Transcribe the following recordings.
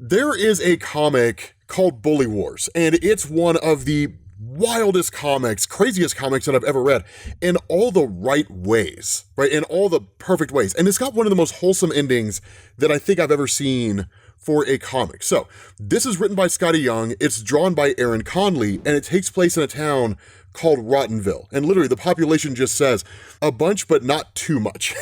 There is a comic called Bully Wars, and it's one of the wildest comics, craziest comics that I've ever read in all the right ways, right? In all the perfect ways. And it's got one of the most wholesome endings that I think I've ever seen for a comic. So this is written by Scotty Young. It's drawn by Aaron Conley, and it takes place in a town called Rottenville. And literally the population just says a bunch, but not too much.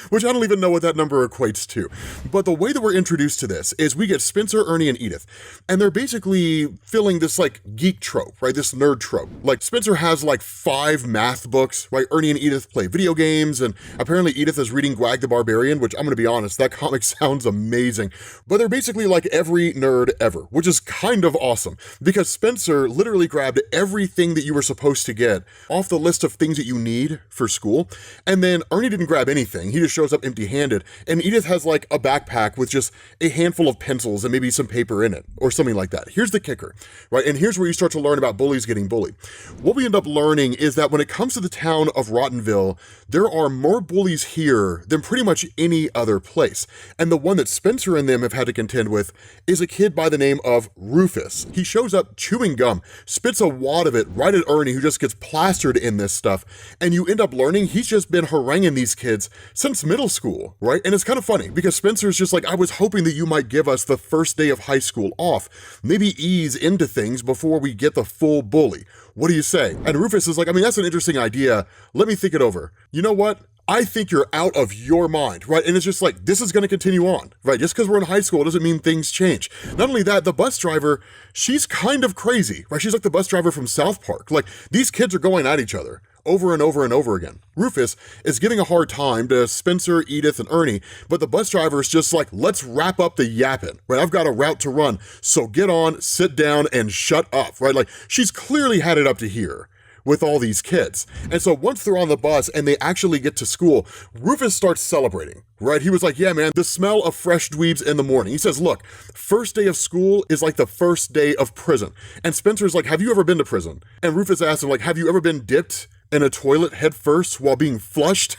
Which I don't even know what that number equates to. But the way that we're introduced to this is we get Spencer, Ernie, and Edith. And they're basically filling this like geek trope, right? This nerd trope. Like Spencer has like 5 math books, right? Ernie and Edith play video games. And apparently Edith is reading Gwag the Barbarian, which I'm going to be honest, that comic sounds amazing. But they're basically like every nerd ever, which is kind of awesome. Because Spencer literally grabbed everything that you were supposed to get off the list of things that you need for school. And then Ernie didn't grab anything. He just shows up empty-handed, and Edith has like a backpack with just a handful of pencils and maybe some paper in it, or something like that. Here's the kicker, right? And here's where you start to learn about bullies getting bullied. What we end up learning is that when it comes to the town of Rottenville, there are more bullies here than pretty much any other place. And the one that Spencer and them have had to contend with is a kid by the name of Rufus. He shows up chewing gum, spits a wad of it right at Ernie, who just gets plastered in this stuff, and you end up learning he's just been haranguing these kids since middle school, right? And it's kind of funny because Spencer's just like, I was hoping that you might give us the first day of high school off, maybe ease into things before we get the full bully. What do you say? And Rufus is like, I mean, that's an interesting idea. Let me think it over. You know what? I think you're out of your mind, right? And it's just like, this is going to continue on, right? Just because we're in high school doesn't mean things change. Not only that, the bus driver, she's kind of crazy, right? She's like the bus driver from South Park. Like, these kids are going at each other over and over and over again. Rufus is giving a hard time to Spencer, Edith, and Ernie, but the bus driver is just like, let's wrap up the yapping, right? I've got a route to run, so get on, sit down, and shut up, right? Like, she's clearly had it up to here with all these kids. And so once they're on the bus and they actually get to school, Rufus starts celebrating, right? He was like, yeah, man, the smell of fresh dweebs in the morning. He says, look, first day of school is like the first day of prison. And Spencer's like, have you ever been to prison? And Rufus asked him, like, have you ever been dipped in a toilet head first while being flushed?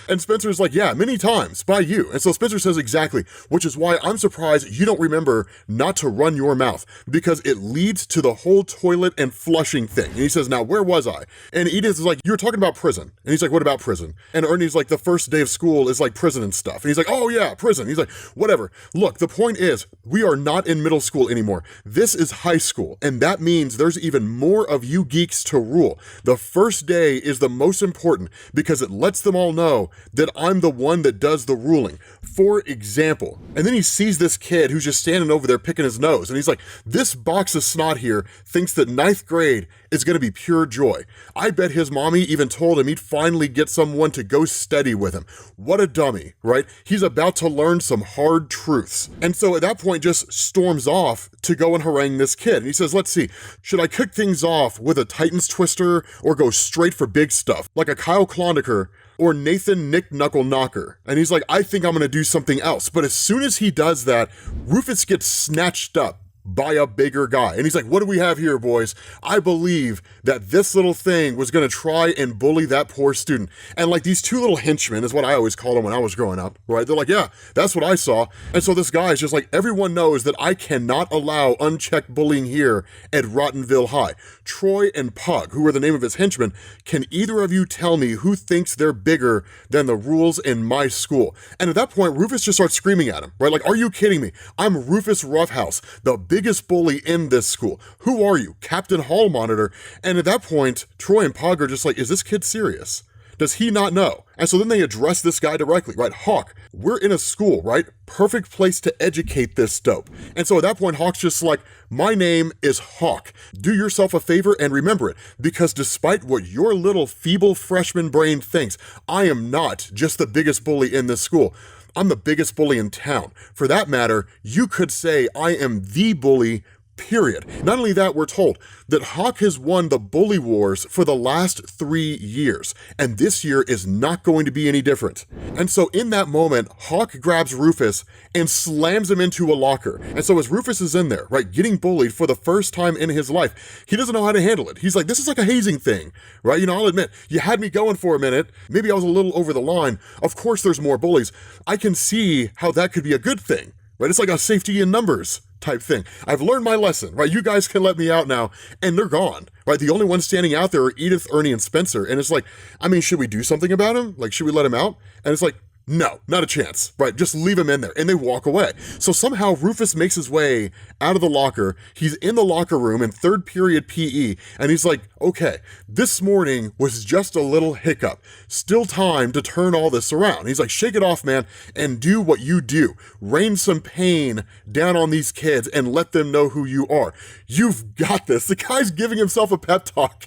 And Spencer's like, yeah, many times by you. And so Spencer says exactly, which is why I'm surprised you don't remember not to run your mouth, because it leads to the whole toilet and flushing thing. And he says, now where was I? And Edith is like, you were talking about prison. And he's like, what about prison? And Ernie's like, the first day of school is like prison and stuff. And he's like, oh yeah, prison. He's like, whatever. Look, the point is, we are not in middle school anymore. This is high school. And that means there's even more of you geeks to rule. The first day is the most important because it lets them all know that I'm the one that does the ruling. For example, and then he sees this kid who's just standing over there picking his nose, and he's like, this box of snot here thinks that 9th grade is gonna be pure joy. I bet his mommy even told him he'd finally get someone to go steady with him. What a dummy, right? He's about to learn some hard truths. And so at that point just storms off to go and harangue this kid. And he says, let's see, should I kick things off with a Titans twister or go straight for big stuff, like a Kyle Klondiker or Nathan Nick Knuckle Knocker? And he's like, I think I'm gonna do something else. But as soon as he does that, Rufus gets snatched up by a bigger guy. And he's like, what do we have here, boys? I believe that this little thing was gonna try and bully that poor student. And like these two little henchmen is what I always called them when I was growing up, right? They're like, yeah, that's what I saw. And so this guy is just like, everyone knows that I cannot allow unchecked bullying here at Rottenville High. Troy and Pug, who are the name of his henchmen, can either of you tell me who thinks they're bigger than the rules in my school? And at that point, Rufus just starts screaming at him, right? Like, are you kidding me? I'm Rufus Roughhouse, the biggest bully in this school. Who are you? Captain Hall Monitor? And at that point, Troy and Pug are just like, is this kid serious? Does he not know? And so then they address this guy directly, right? Hawk, we're in a school, right? Perfect place to educate this dope. And so at that point, Hawk's just like, my name is Hawk. Do yourself a favor and remember it, because despite what your little feeble freshman brain thinks, I am not just the biggest bully in this school. I'm the biggest bully in town. For that matter, you could say I am the bully, period. Not only that, we're told that Hawk has won the bully wars for the last 3 years, and this year is not going to be any different. And so in that moment, Hawk grabs Rufus and slams him into a locker. And so as Rufus is in there, right, getting bullied for the first time in his life, he doesn't know how to handle it. He's like, this is like a hazing thing, right? You know, I'll admit, you had me going for a minute. Maybe I was a little over the line. Of course there's more bullies. I can see how that could be a good thing, right? right? It's like a safety in numbers type thing. I've learned my lesson, right? You guys can let me out now, and they're gone, right? The only ones standing out there are Edith, Ernie, and Spencer, and it's like, I mean, should we do something about him? Like, should we let him out? And it's like, no, not a chance, right? Just leave him in there, and they walk away. So somehow Rufus makes his way out of the locker. He's in the locker room in third period PE, and he's like, okay, this morning was just a little hiccup. Still time to turn all this around. He's like, shake it off, man, and do what you do. Rain some pain down on these kids and let them know who you are. You've got this. The guy's giving himself a pep talk.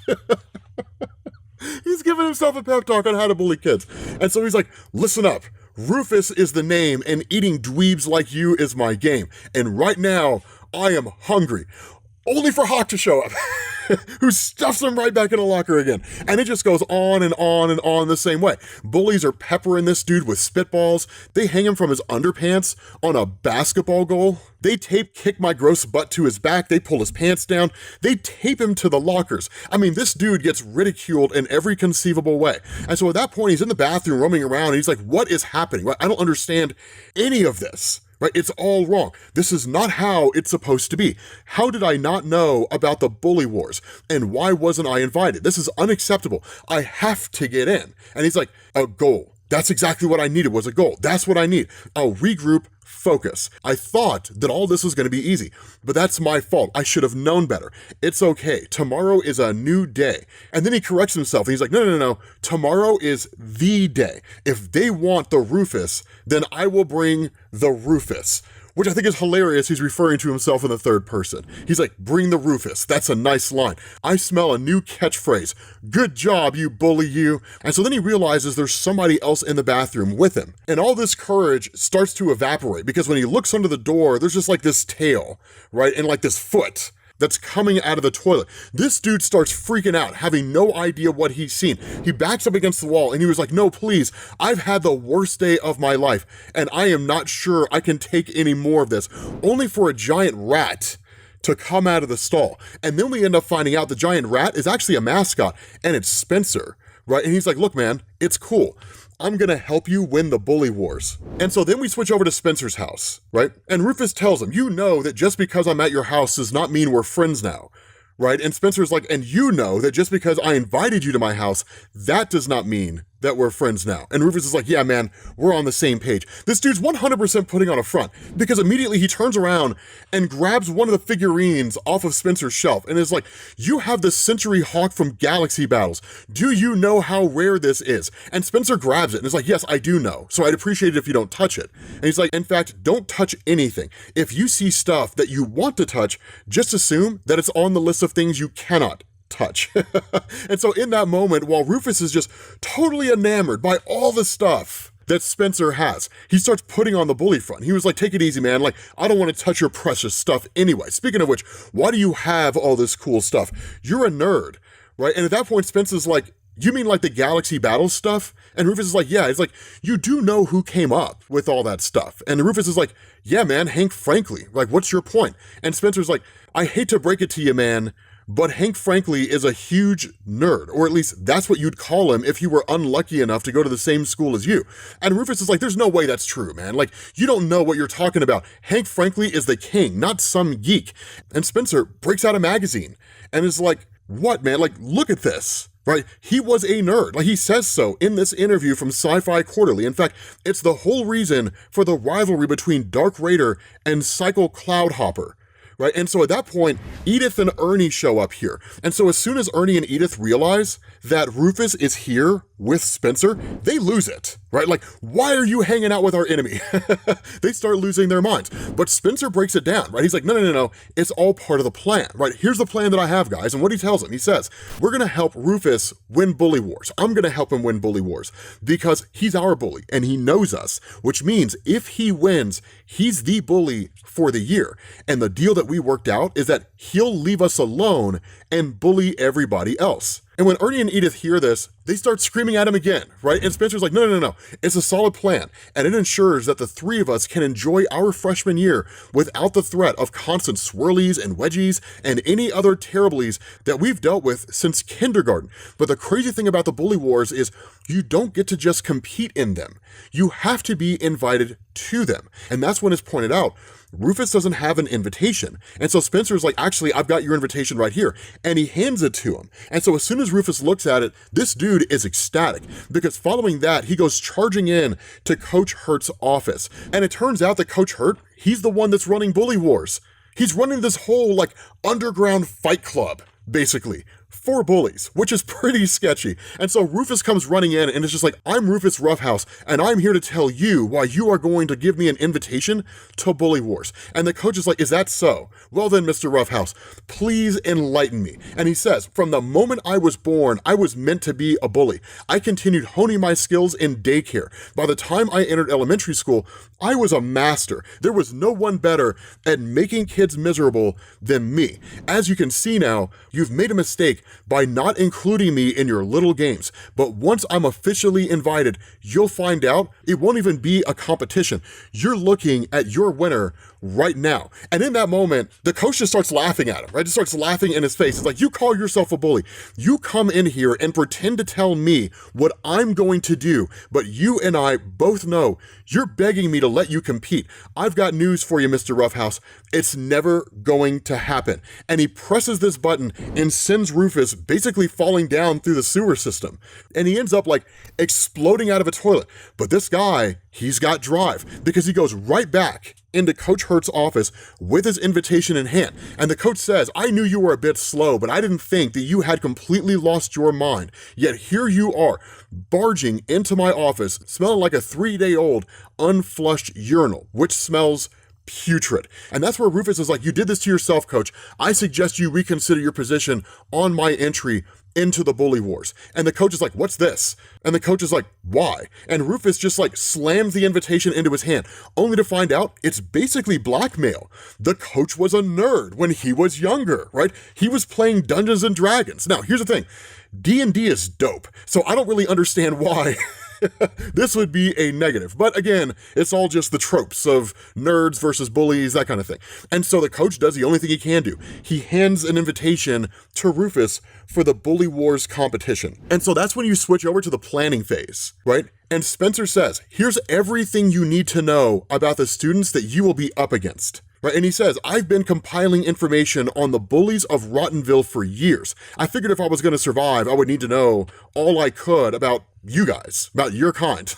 He's giving himself a pep talk on how to bully kids. And so he's like, listen up. Rufus is the name, and eating dweebs like you is my game. And right now, I am hungry. Only for Hawk to show up, who stuffs him right back in the locker again. And it just goes on and on and on the same way. Bullies are peppering this dude with spitballs. They hang him from his underpants on a basketball goal. They tape kick my gross butt to his back. They pull his pants down. They tape him to the lockers. I mean, this dude gets ridiculed in every conceivable way. And so at that point, he's in the bathroom roaming around, and he's like, what is happening? Right? I don't understand any of this. Right? It's all wrong. This is not how it's supposed to be. How did I not know about the bully wars? And why wasn't I invited? This is unacceptable. I have to get in. And he's like, a goal. That's exactly what I needed, was a goal. That's what I need. I'll regroup, focus. I thought that all this was going to be easy, but that's my fault. I should have known better. It's okay. Tomorrow is a new day. And then he corrects himself, and he's like, no. Tomorrow is the day. If they want the Rufus, then I will bring the Rufus. Which I think is hilarious. He's referring to himself in the third person. He's like, bring the Rufus. That's a nice line. I smell a new catchphrase. Good job, you bully, you. And so then he realizes there's somebody else in the bathroom with him. And all this courage starts to evaporate, because when he looks under the door, there's just like this tail, right? And like this foot that's coming out of the toilet. This dude starts freaking out, having no idea what he's seen. He backs up against the wall, and he was like, no, please, I've had the worst day of my life, and I am not sure I can take any more of this, only for a giant rat to come out of the stall. And then we end up finding out the giant rat is actually a mascot, and it's Spencer, right? And he's like, look, man, it's cool. I'm gonna help you win the bully wars. And so then we switch over to Spencer's house, right? And Rufus tells him, you know that just because I'm at your house does not mean we're friends now, right? And Spencer's like, and you know that just because I invited you to my house, that does not mean that we're friends now. And Rufus is like, yeah, man, we're on the same page. This dude's 100% putting on a front, because immediately he turns around and grabs one of the figurines off of Spencer's shelf and is like, you have the Century Hawk from Galaxy Battles. Do you know how rare this is? And Spencer grabs it and is like, yes, I do know. So I'd appreciate it if you don't touch it. And he's like, in fact, don't touch anything. If you see stuff that you want to touch, just assume that it's on the list of things you cannot touch. And so in that moment, while Rufus is just totally enamored by all the stuff that Spencer has, he starts putting on the bully front. He was like, take it easy, man. Like, I don't want to touch your precious stuff anyway. Speaking of which, why do you have all this cool stuff? You're a nerd, right? And at that point, Spencer's like, you mean like the Galaxy Battles stuff? And Rufus is like, yeah. He's like, you do know who came up with all that stuff. And Rufus is like, yeah, man, Hank Frankly. Like, what's your point? And Spencer's like, I hate to break it to you, man, but Hank Frankly is a huge nerd, or at least that's what you'd call him if you were unlucky enough to go to the same school as you. And Rufus is like, there's no way that's true, man. Like, you don't know what you're talking about. Hank Frankly is the king, not some geek. And Spencer breaks out a magazine and is like, what, man? Like, look at this. Right? He was a nerd. Like, he says so in this interview from Sci-Fi Quarterly. In fact, it's the whole reason for the rivalry between Dark Raider and Cycle Cloudhopper. Right? And so at that point, Edith and Ernie show up here. And so as soon as Ernie and Edith realize that Rufus is here with Spencer, they lose it, right? Like, why are you hanging out with our enemy? They start losing their minds. But Spencer breaks it down, right? He's like, no. It's all part of the plan, right? Here's the plan that I have, guys. And what he tells them, he says, we're going to help Rufus win bully wars. I'm going to help him win bully wars because he's our bully and he knows us, which means if he wins, he's the bully for the year. And the deal that we worked out is that he'll leave us alone and bully everybody else. And when Ernie and Edith hear this, they start screaming at him again, right? And Spencer's like, no. It's a solid plan. And it ensures that the three of us can enjoy our freshman year without the threat of constant swirlies and wedgies and any other terriblies that we've dealt with since kindergarten. But the crazy thing about the bully wars is you don't get to just compete in them. You have to be invited to them. And that's when it's pointed out, Rufus doesn't have an invitation. And so Spencer's like, actually, I've got your invitation right here. And he hands it to him. And so as soon as Rufus looks at it, this dude is ecstatic because following that, he goes charging in to Coach Hurt's office. And it turns out that Coach Hurt, he's the one that's running bully wars. He's running this whole like underground fight club, basically, for bullies, which is pretty sketchy. And so Rufus comes running in and it's just like, I'm Rufus Roughhouse, and I'm here to tell you why you are going to give me an invitation to bully wars. And the coach is like, is that so? Well then, Mr. Roughhouse, please enlighten me. And he says, from the moment I was born, I was meant to be a bully. I continued honing my skills in daycare. By the time I entered elementary school, I was a master. There was no one better at making kids miserable than me. As you can see now, you've made a mistake by not including me in your little games. But once I'm officially invited, you'll find out it won't even be a competition. You're looking at your winner right now. And in that moment, the coach just starts laughing at him, right? Just starts laughing in his face. It's like, you call yourself a bully. You come in here and pretend to tell me what I'm going to do, but you and I both know you're begging me to let you compete. I've got news for you, Mr. Roughhouse. It's never going to happen. And he presses this button and sends Rufus basically falling down through the sewer system. And he ends up like exploding out of a toilet. But this guy, he's got drive because he goes right back into Coach Hurt's office with his invitation in hand. And the coach says, I knew you were a bit slow, but I didn't think that you had completely lost your mind. Yet here you are, barging into my office, smelling like a 3-day-old unflushed urinal, which smells putrid. And that's where Rufus is like, you did this to yourself, coach. I suggest you reconsider your position on my entry into the bully wars. And the coach is like, what's this? And the coach is like, why? And Rufus just like slams the invitation into his hand, only to find out it's basically blackmail. The coach was a nerd when he was younger, right? He was playing Dungeons and Dragons. Now, here's the thing. D&D is dope, so I don't really understand why this would be a negative. But again, it's all just the tropes of nerds versus bullies, that kind of thing. And so the coach does the only thing he can do. He hands an invitation to Rufus for the Bully Wars competition. And so that's when you switch over to the planning phase, right? And Spencer says, here's everything you need to know about the students that you will be up against. Right? And he says, I've been compiling information on the bullies of Rottenville for years. I figured if I was going to survive, I would need to know all I could about you guys, about your kind.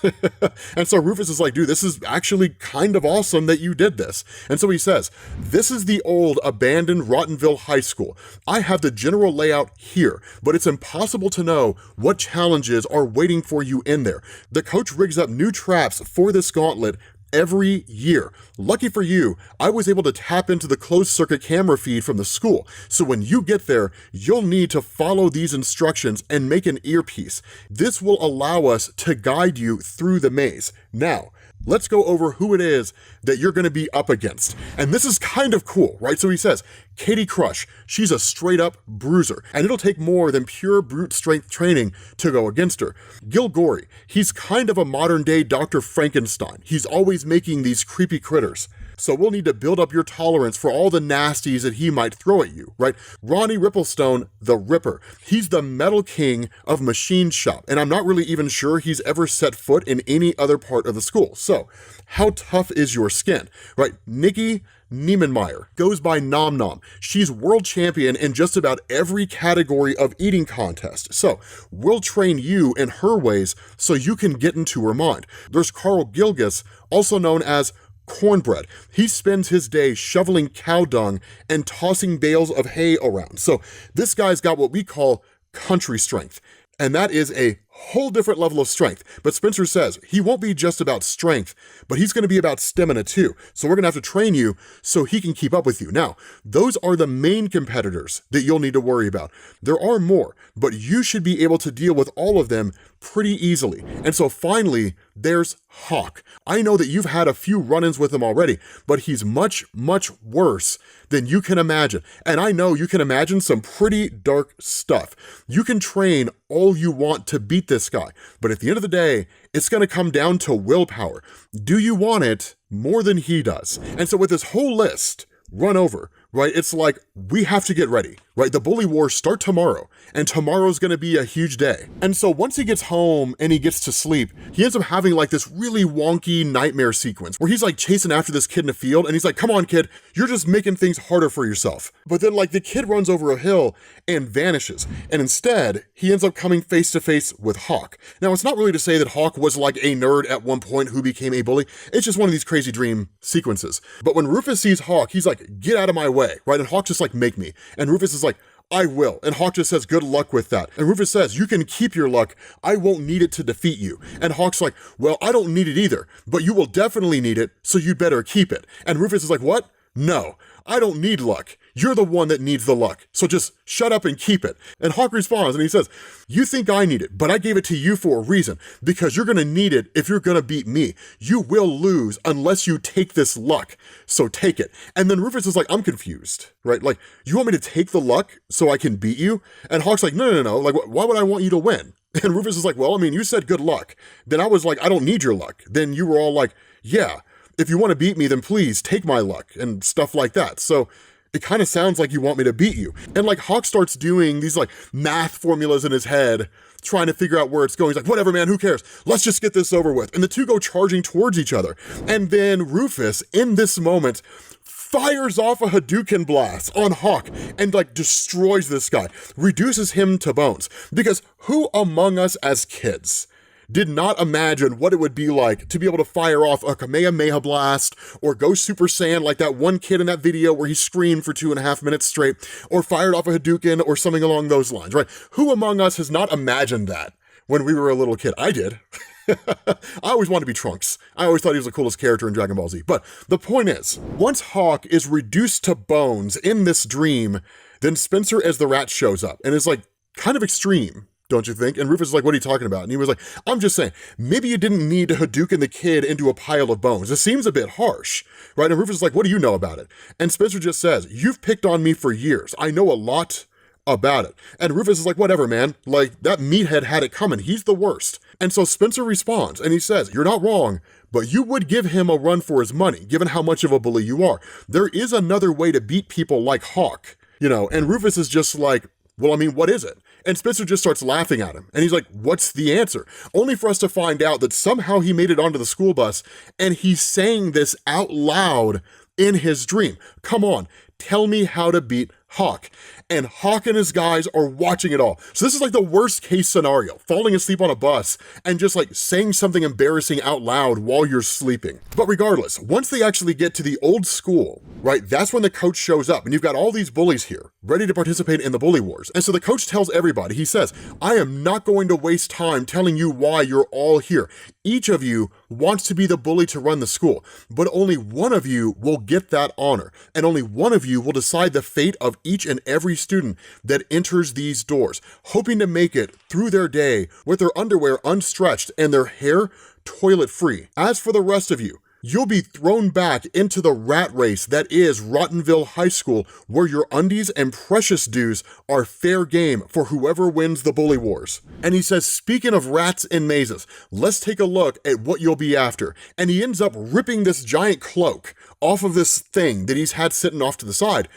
And so Rufus is like, dude, this is actually kind of awesome that you did this. And so he says, this is the old abandoned Rottenville High School. I have the general layout here, but it's impossible to know what challenges are waiting for you in there. The coach rigs up new traps for this gauntlet every year. Lucky for you, I was able to tap into the closed circuit camera feed from the school. So when you get there, you'll need to follow these instructions and make an earpiece. This will allow us to guide you through the maze. Now, let's go over who it is that you're going to be up against. And this is kind of cool, right? So he says, Katie Crush, she's a straight up bruiser, and it'll take more than pure brute strength training to go against her. Gil Gory, he's kind of a modern day Dr. Frankenstein. He's always making these creepy critters. So we'll need to build up your tolerance for all the nasties that he might throw at you, right? Ronnie Ripplestone, the Ripper. He's the metal king of Machine Shop, and I'm not really even sure he's ever set foot in any other part of the school. So how tough is your skin, right? Nikki Niemannmeyer goes by Nom Nom. She's world champion in just about every category of eating contest. So we'll train you in her ways so you can get into her mind. There's Carl Gilgis, also known as Cornbread. He spends his day shoveling cow dung and tossing bales of hay around. So this guy's got what we call country strength. And that is a whole different level of strength. But Spencer says he won't be just about strength, but he's going to be about stamina too. So we're going to have to train you so he can keep up with you. Now, those are the main competitors that you'll need to worry about. There are more, but you should be able to deal with all of them pretty easily. And so finally, there's Hawk. I know that you've had a few run-ins with him already, but he's much, much worse than you can imagine. And I know you can imagine some pretty dark stuff. You can train all you want to beat this guy, but at the end of the day, it's gonna come down to willpower. Do you want it more than he does? And so with this whole list run over, right? It's like, we have to get ready, right? The bully wars start tomorrow, and tomorrow's gonna be a huge day. And so once he gets home and he gets to sleep, he ends up having like this really wonky nightmare sequence where he's like chasing after this kid in a field, and he's like, come on kid, you're just making things harder for yourself. But then like the kid runs over a hill and vanishes, and instead he ends up coming face to face with Hawk. Now it's not really to say that Hawk was like a nerd at one point who became a bully, it's just one of these crazy dream sequences. But when Rufus sees Hawk, he's like, get out of my way, right? And Hawk just like, make me. And Rufus is like, I will. And Hawk just says, good luck with that. And Rufus says, you can keep your luck. I won't need it to defeat you. And Hawk's like, well, I don't need it either, but you will definitely need it, so you'd better keep it. And Rufus is like, what? No, I don't need luck. You're the one that needs the luck, so just shut up and keep it. And Hawk responds and he says, you think I need it, but I gave it to you for a reason, because you're gonna need it if you're gonna beat me. You will lose unless you take this luck, so take it. And then Rufus is like, I'm confused, right? Like, you want me to take the luck so I can beat you? And Hawk's like, no, like, why would I want you to win? And Rufus is like, well, I mean, you said good luck. Then I was like, I don't need your luck. Then you were all like, yeah, if you want to beat me, then please take my luck and stuff like that. So it kind of sounds like you want me to beat you. And like Hawk starts doing these like math formulas in his head, trying to figure out where it's going. He's like, whatever, man, who cares? Let's just get this over with. And the two go charging towards each other. And then Rufus, in this moment, fires off a Hadouken blast on Hawk and like destroys this guy, reduces him to bones. Because who among us as kids did not imagine what it would be like to be able to fire off a Kamehameha blast or go Super Saiyan like that one kid in that video where he screamed for 2.5 minutes straight, or fired off a Hadouken or something along those lines, right? Who among us has not imagined that when we were a little kid? I did. I always wanted to be Trunks. I always thought he was the coolest character in Dragon Ball Z. But the point is, once Hawk is reduced to bones in this dream, then Spencer as the rat shows up and is like kind of extreme, don't you think? And Rufus is like, what are you talking about? And he was like, I'm just saying, maybe you didn't need to Hadouken the kid into a pile of bones. It seems a bit harsh, right? And Rufus is like, what do you know about it? And Spencer just says, you've picked on me for years. I know a lot about it. And Rufus is like, whatever, man. Like, that meathead had it coming. He's the worst. And so Spencer responds and he says, you're not wrong, but you would give him a run for his money, given how much of a bully you are. There is another way to beat people like Hawk, you know? And Rufus is just like, well, I mean, what is it? And Spencer just starts laughing at him. And he's like, what's the answer? Only for us to find out that somehow he made it onto the school bus and he's saying this out loud in his dream. Come on, tell me how to beat Hawk. And Hawk and his guys are watching it all. So this is like the worst case scenario, falling asleep on a bus and just like saying something embarrassing out loud while you're sleeping. But regardless, once they actually get to the old school, right, that's when the coach shows up and you've got all these bullies here ready to participate in the bully wars. And so the coach tells everybody, he says, I am not going to waste time telling you why you're all here. Each of you wants to be the bully to run the school, but only one of you will get that honor. And only one of you will decide the fate of each and every student that enters these doors, hoping to make it through their day with their underwear unstretched and their hair toilet-free. As for the rest of you, you'll be thrown back into the rat race that is Rottenville High School, where your undies and precious dues are fair game for whoever wins the bully wars. And he says, speaking of rats and mazes, let's take a look at what you'll be after. And he ends up ripping this giant cloak off of this thing that he's had sitting off to the side,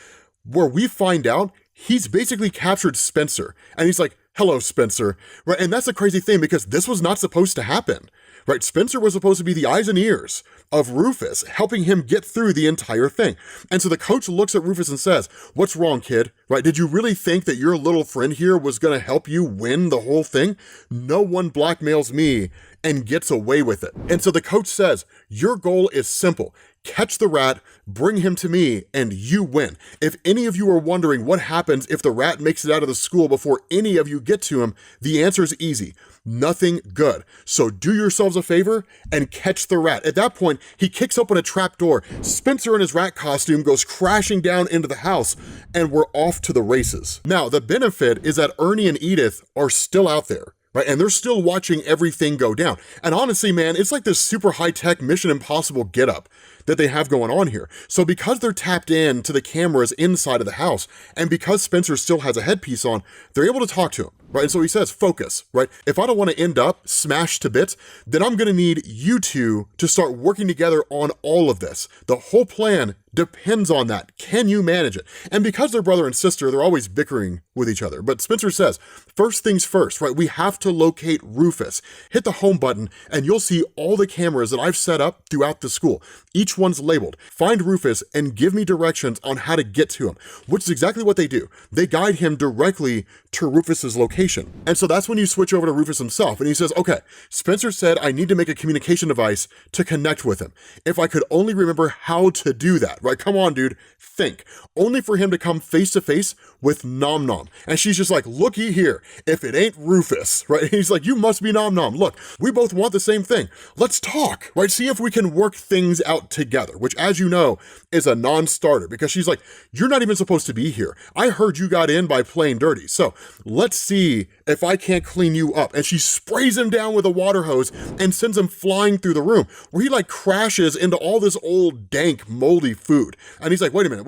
where we find out he's basically captured Spencer. And he's like, hello, Spencer, right? And that's a crazy thing because this was not supposed to happen, right? Spencer was supposed to be the eyes and ears of Rufus, helping him get through the entire thing. And so the coach looks at Rufus and says, what's wrong, kid, right? Did you really think that your little friend here was gonna help you win the whole thing? No one blackmails me and gets away with it. And so the coach says, your goal is simple. Catch the rat, bring him to me, and you win. If any of you are wondering what happens if the rat makes it out of the school before any of you get to him, the answer is easy. Nothing good. So do yourselves a favor and catch the rat. At that point, he kicks open a trap door. Spencer in his rat costume goes crashing down into the house, and we're off to the races. Now, the benefit is that Ernie and Edith are still out there, right? And they're still watching everything go down. And honestly, man, it's like this super high-tech Mission Impossible getup that they have going on here. So because they're tapped in to the cameras inside of the house, and because Spencer still has a headpiece on, they're able to talk to him, right? And so he says, focus, right? If I don't want to end up smashed to bits, then I'm going to need you two to start working together on all of this. The whole plan depends on that. Can you manage it? And because they're brother and sister, they're always bickering with each other. But Spencer says, first things first, right? We have to locate Rufus. Hit the home button and you'll see all the cameras that I've set up throughout the school. Each one's labeled. Find Rufus and give me directions on how to get to him, which is exactly what they do. They guide him directly to Rufus's location. And so that's when you switch over to Rufus himself and he says, okay, Spencer said I need to make a communication device to connect with him. If I could only remember how to do that, right? Come on, dude, think. Only for him to come face to face with Nom Nom. And she's just like, looky here, if it ain't Rufus, right? And he's like, you must be Nom Nom. Look, we both want the same thing. Let's talk, right? See if we can work things out together, which as you know, is a non-starter because she's like, you're not even supposed to be here. I heard you got in by playing dirty. So let's see if I can't clean you up. And she sprays him down with a water hose and sends him flying through the room where he like crashes into all this old dank moldy food. And he's like, wait a minute.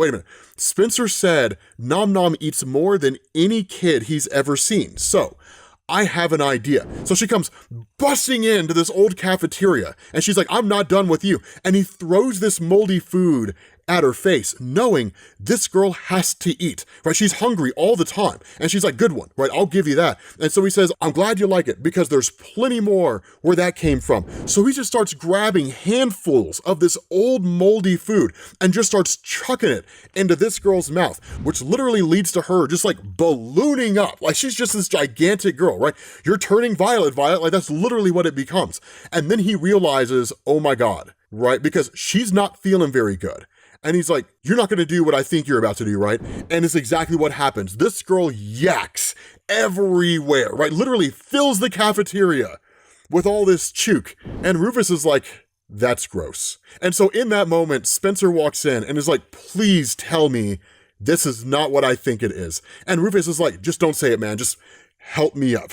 Spencer said Nom Nom eats more than any kid he's ever seen. So I have an idea. So she comes busting into this old cafeteria and she's like, I'm not done with you. And he throws this moldy food at her face, knowing this girl has to eat, right? She's hungry all the time. And she's like, good one, right? I'll give you that. And so he says, I'm glad you like it because there's plenty more where that came from. So he just starts grabbing handfuls of this old moldy food and just starts chucking it into this girl's mouth, which literally leads to her just like ballooning up. Like she's just this gigantic girl, right? You're turning violet, like that's literally what it becomes. And then he realizes, oh my God, right? Because she's not feeling very good. And he's like, you're not gonna do what I think you're about to do, right? And it's exactly what happens. This girl yaks everywhere, right? Literally fills the cafeteria with all this chook. And Rufus is like, that's gross. And so in that moment, Spencer walks in and is like, please tell me this is not what I think it is. And Rufus is like, just don't say it, man. Just help me up.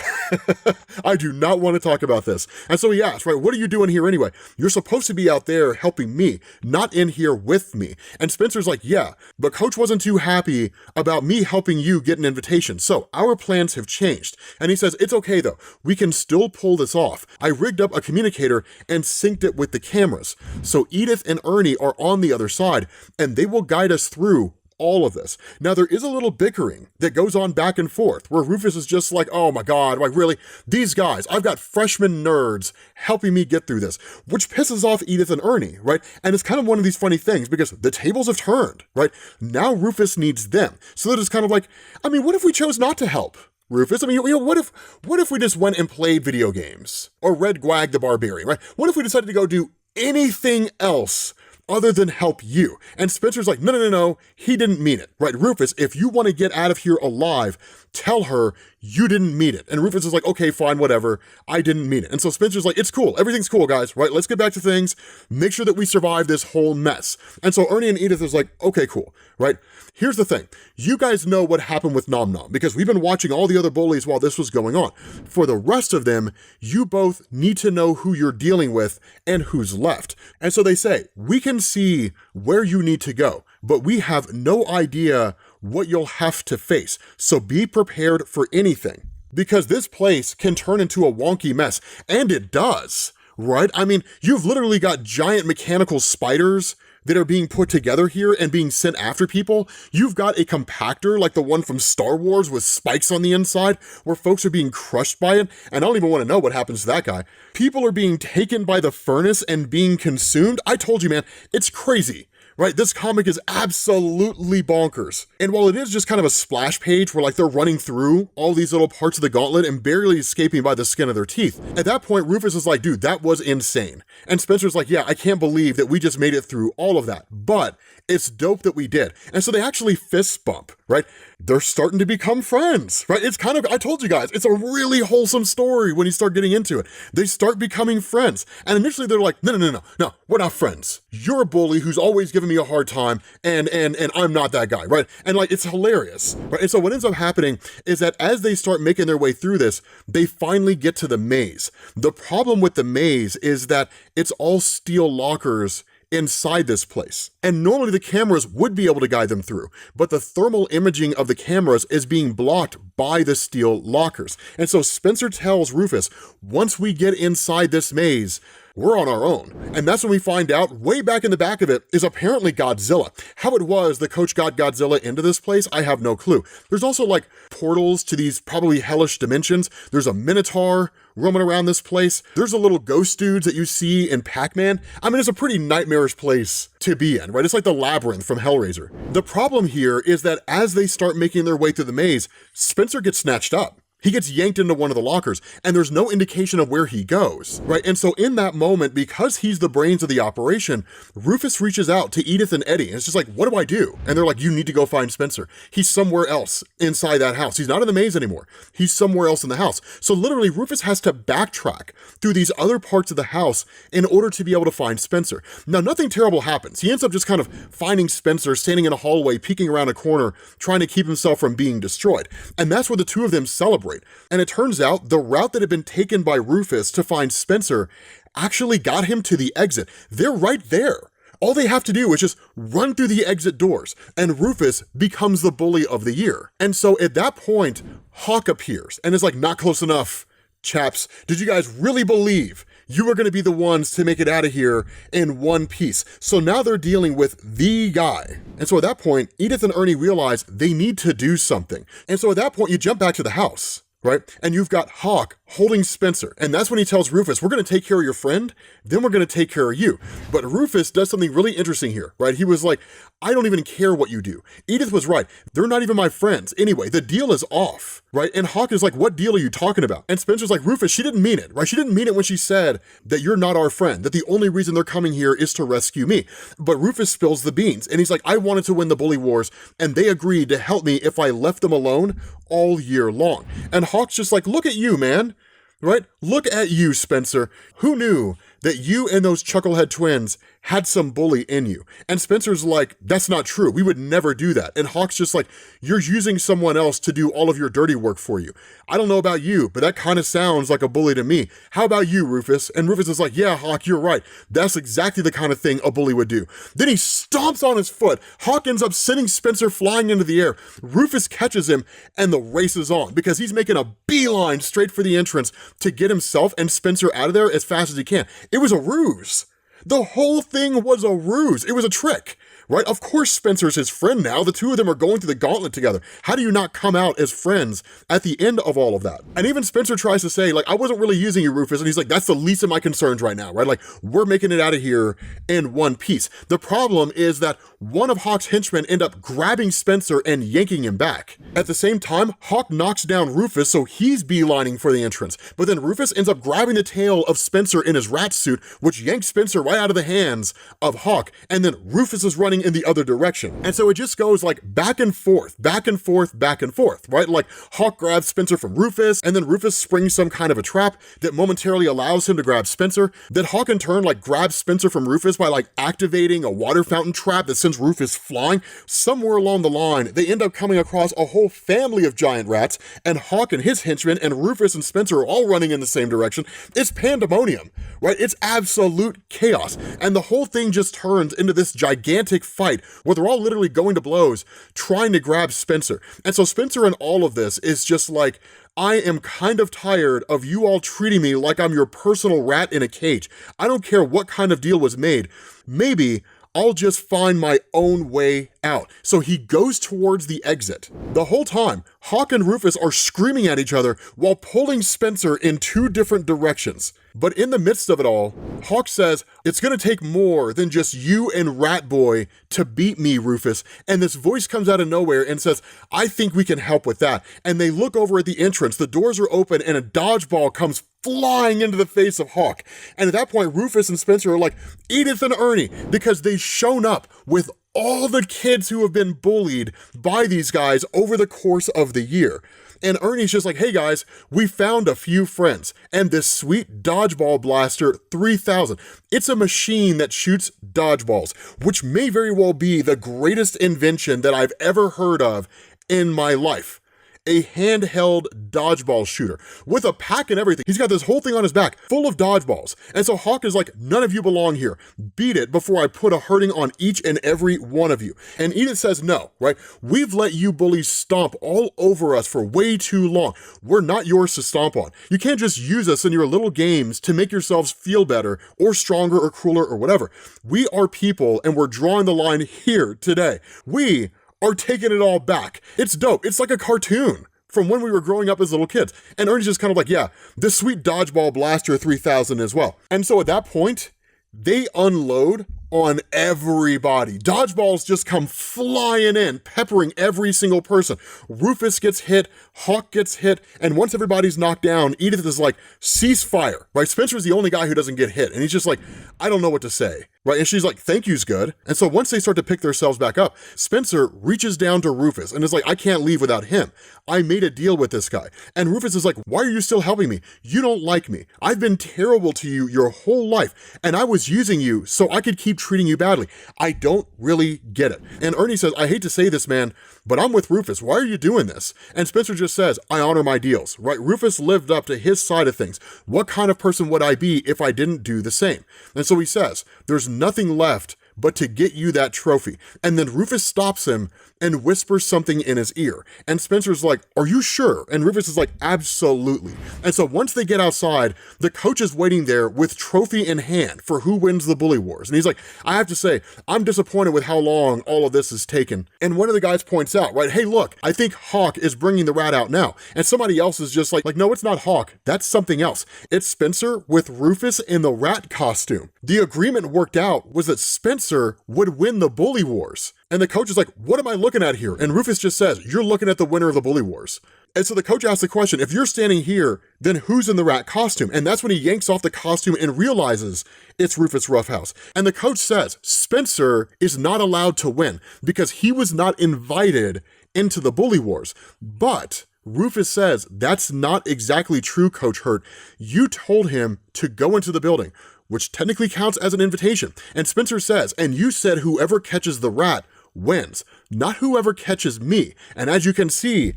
I do not want to talk about this. And so he asks, right, what are you doing here anyway? You're supposed to be out there helping me, not in here with me. And Spencer's like, yeah, but coach wasn't too happy about me helping you get an invitation. So our plans have changed. And he says, it's okay though. We can still pull this off. I rigged up a communicator and synced it with the cameras. So Edith and Ernie are on the other side and they will guide us through all of this. Now, there is a little bickering that goes on back and forth where Rufus is just like, oh my God, like really? These guys, I've got freshman nerds helping me get through this, which pisses off Edith and Ernie, right? And it's kind of one of these funny things because the tables have turned, right? Now Rufus needs them. So they're just kind of like, I mean, what if we chose not to help Rufus? I mean, what if we just went and played video games or read Gwag the Barbarian, right? What if we decided to go do anything else other than help you? And Spencer's like, no, he didn't mean it, right? Rufus, if you want to get out of here alive, tell her you didn't mean it. And Rufus is like, okay, fine, whatever, I didn't mean it. And so Spencer's like, it's cool, everything's cool, guys, right? Let's get back to things, make sure that we survive this whole mess. And so Ernie and Edith is like, okay, cool, right? Here's the thing, you guys know what happened with Nom Nom because we've been watching all the other bullies while this was going on. For the rest of them, you both need to know who you're dealing with and who's left. And so they say, we can see where you need to go, but we have no idea what you'll have to face. So be prepared for anything because this place can turn into a wonky mess, and it does, right? I mean, you've literally got giant mechanical spiders that are being put together here and being sent after people. You've got a compactor like the one from Star Wars with spikes on the inside where folks are being crushed by it. And I don't even want to know what happens to that guy. People are being taken by the furnace and being consumed. I told you, man, it's crazy. Right? This comic is absolutely bonkers. And while it is just kind of a splash page where like they're running through all these little parts of the gauntlet and barely escaping by the skin of their teeth, at that point, Rufus is like, dude, that was insane. And Spencer's like, yeah, I can't believe that we just made it through all of that, but It's dope that we did. And so they actually fist bump, right? They're starting to become friends, right? It's kind of, I told you guys, it's a really wholesome story when you start getting into it. They start becoming friends. And initially they're like, no, we're not friends. You're a bully who's always giving me a hard time, and I'm not that guy, right? And like, it's hilarious, right? And so what ends up happening is that as they start making their way through this, they finally get to the maze. The problem with the maze is that it's all steel lockers inside this place. And normally the cameras would be able to guide them through, but the thermal imaging of the cameras is being blocked by the steel lockers. And so Spencer tells Rufus, once we get inside this maze, we're on our own. And that's when we find out way back in the back of it is apparently Godzilla. How it was the coach got Godzilla into this place, I have no clue. There's also like portals to these probably hellish dimensions. There's a Minotaur roaming around this place. There's a little ghost dudes that you see in Pac-Man. I mean, it's a pretty nightmarish place to be in, right? It's like the labyrinth from Hellraiser. The problem here is that as they start making their way through the maze, Spencer gets snatched up. He gets yanked into one of the lockers, and there's no indication of where he goes, right? And so in that moment, because he's the brains of the operation, Rufus reaches out to Edith and Eddie, and it's just like, what do I do? And they're like, you need to go find Spencer. He's somewhere else inside that house. He's not in the maze anymore. He's somewhere else in the house. So literally, Rufus has to backtrack through these other parts of the house in order to be able to find Spencer. Now, nothing terrible happens. He ends up just kind of finding Spencer standing in a hallway, peeking around a corner, trying to keep himself from being destroyed. And that's where the two of them celebrate. And it turns out the route that had been taken by Rufus to find Spencer actually got him to the exit. They're right there. All they have to do is just run through the exit doors, and Rufus becomes the bully of the year. And so at that point, Hawk appears and is like, not close enough, chaps. Did you guys really believe you were going to be the ones to make it out of here in one piece? So now they're dealing with the guy. And so at that point, Edith and Ernie realize they need to do something. And so at that point, you jump back to the house, right? And you've got Hawk holding Spencer. And that's when he tells Rufus, we're going to take care of your friend, then we're going to take care of you. But Rufus does something really interesting here, right? He was like, I don't even care what you do. Edith was right. They're not even my friends. Anyway, the deal is off, right? And Hawk is like, what deal are you talking about? And Spencer's like, Rufus, she didn't mean it, right? She didn't mean it when she said that you're not our friend, that the only reason they're coming here is to rescue me. But Rufus spills the beans. And he's like, I wanted to win the bully wars, and they agreed to help me if I left them alone all year long. And Hawk's just like, look at you, man, right? Look at you, Spencer. Who knew that you and those Chucklehead twins had some bully in you? And Spencer's like, that's not true. We would never do that. And Hawk's just like, you're using someone else to do all of your dirty work for you. I don't know about you, but that kind of sounds like a bully to me. How about you, Rufus? And Rufus is like, yeah, Hawk, you're right. That's exactly the kind of thing a bully would do. Then he stomps on his foot. Hawk ends up sending Spencer flying into the air. Rufus catches him, and the race is on because he's making a beeline straight for the entrance to get himself and Spencer out of there as fast as he can. It was a ruse. The whole thing was a ruse. It was a trick, right? Of course Spencer's his friend now. The two of them are going through the gauntlet together. How do you not come out as friends at the end of all of that? And even Spencer tries to say, like, I wasn't really using you, Rufus. And he's like, that's the least of my concerns right now, right? Like, we're making it out of here in one piece. The problem is that one of Hawk's henchmen end up grabbing Spencer and yanking him back. At the same time, Hawk knocks down Rufus, so he's beelining for the entrance. But then Rufus ends up grabbing the tail of Spencer in his rat suit, which yanks Spencer right out of the hands of Hawk. And then Rufus is running in the other direction. And so it just goes like back and forth, back and forth, back and forth, right? Like Hawk grabs Spencer from Rufus, and then Rufus springs some kind of a trap that momentarily allows him to grab Spencer. Then Hawk in turn like grabs Spencer from Rufus by like activating a water fountain trap that sends Rufus flying. Somewhere along the line, they end up coming across a whole family of giant rats, and Hawk and his henchmen and Rufus and Spencer are all running in the same direction. It's pandemonium, right? It's absolute chaos. And the whole thing just turns into this gigantic fight where they're all literally going to blows, trying to grab Spencer. And so Spencer in all of this is just like, I am kind of tired of you all treating me like I'm your personal rat in a cage. I don't care what kind of deal was made. Maybe I'll just find my own way out. So he goes towards the exit. The whole time, Hawk and Rufus are screaming at each other while pulling Spencer in two different directions. But in the midst of it all, Hawk says, it's gonna take more than just you and Rat Boy to beat me, Rufus. And this voice comes out of nowhere and says, I think we can help with that. And they look over at the entrance, the doors are open, and a dodgeball comes flying into the face of Hawk. And at that point, Rufus and Spencer are like, Edith and Ernie, because they've shown up with all the kids who have been bullied by these guys over the course of the year. And Ernie's just like, hey guys, we found a few friends, and this sweet dodgeball blaster 3000. It's a machine that shoots dodgeballs, which may very well be the greatest invention that I've ever heard of in my life. A handheld dodgeball shooter with a pack and everything. He's got this whole thing on his back full of dodgeballs. And so Hawk is like, none of you belong here. Beat it before I put a hurting on each and every one of you. And Edith says, no, right? We've let you bullies stomp all over us for way too long. We're not yours to stomp on. You can't just use us in your little games to make yourselves feel better or stronger or cooler or whatever. We are people, and we're drawing the line here today. We are taking it all back. It's dope. It's like a cartoon from when we were growing up as little kids. And Ernie's just kind of like, yeah, this sweet dodgeball blaster 3000 as well. And so at that point, they unload on everybody. Dodgeballs just come flying in, peppering every single person. Rufus gets hit, Hawk gets hit, and once everybody's knocked down, Edith is like, cease fire, right? Spencer's the only guy who doesn't get hit, and he's just like, I don't know what to say, right? And she's like, thank you's good. And so once they start to pick themselves back up, Spencer reaches down to Rufus and is like, I can't leave without him. I made a deal with this guy. And Rufus is like, why are you still helping me? You don't like me. I've been terrible to you your whole life, and I was using you so I could keep treating you badly. I don't really get it. And Ernie says, I hate to say this, man, but I'm with Rufus. Why are you doing this? And Spencer just says, I honor my deals, right? Rufus lived up to his side of things. What kind of person would I be if I didn't do the same? And so he says, there's nothing left but to get you that trophy. And then Rufus stops him and whispers something in his ear. And Spencer's like, are you sure? And Rufus is like, absolutely. And so once they get outside, the coach is waiting there with trophy in hand for who wins the bully wars. And he's like, I have to say, I'm disappointed with how long all of this has taken. And one of the guys points out, right, hey, look, I think Hawk is bringing the rat out now. And somebody else is just like, no, it's not Hawk. That's something else. It's Spencer with Rufus in the rat costume. The agreement worked out was that Spencer would win the bully wars. And the coach is like, what am I looking at here? And Rufus just says, you're looking at the winner of the bully wars. And so the coach asks the question, if you're standing here, then who's in the rat costume? And that's when he yanks off the costume and realizes it's Rufus Roughhouse. And the coach says, Spencer is not allowed to win because he was not invited into the bully wars. But Rufus says, that's not exactly true, Coach Hurt. You told him to go into the building, which technically counts as an invitation. And Spencer says, and you said whoever catches the rat wins, not whoever catches me. And as you can see,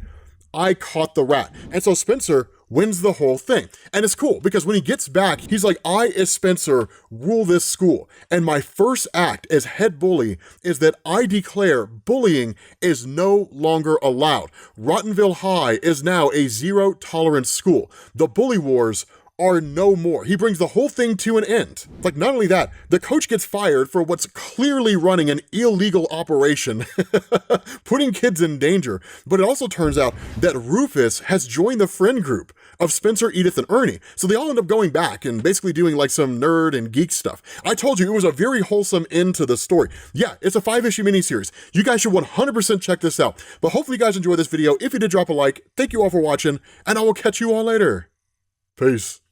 I caught the rat. And so Spencer wins the whole thing. And it's cool because when he gets back, he's like, I, as Spencer, rule this school. And my first act as head bully is that I declare bullying is no longer allowed. Rottenville High is now a zero tolerance school. The bully wars are no more. He brings the whole thing to an end. Like, not only that, the coach gets fired for what's clearly running an illegal operation, putting kids in danger. But it also turns out that Rufus has joined the friend group of Spencer, Edith, and Ernie. So they all end up going back and basically doing like some nerd and geek stuff. I told you it was a very wholesome end to the story. Yeah, it's a 5-issue miniseries. You guys should 100% check this out. But hopefully you guys enjoyed this video. If you did, drop a like. Thank you all for watching, and I will catch you all later. Peace.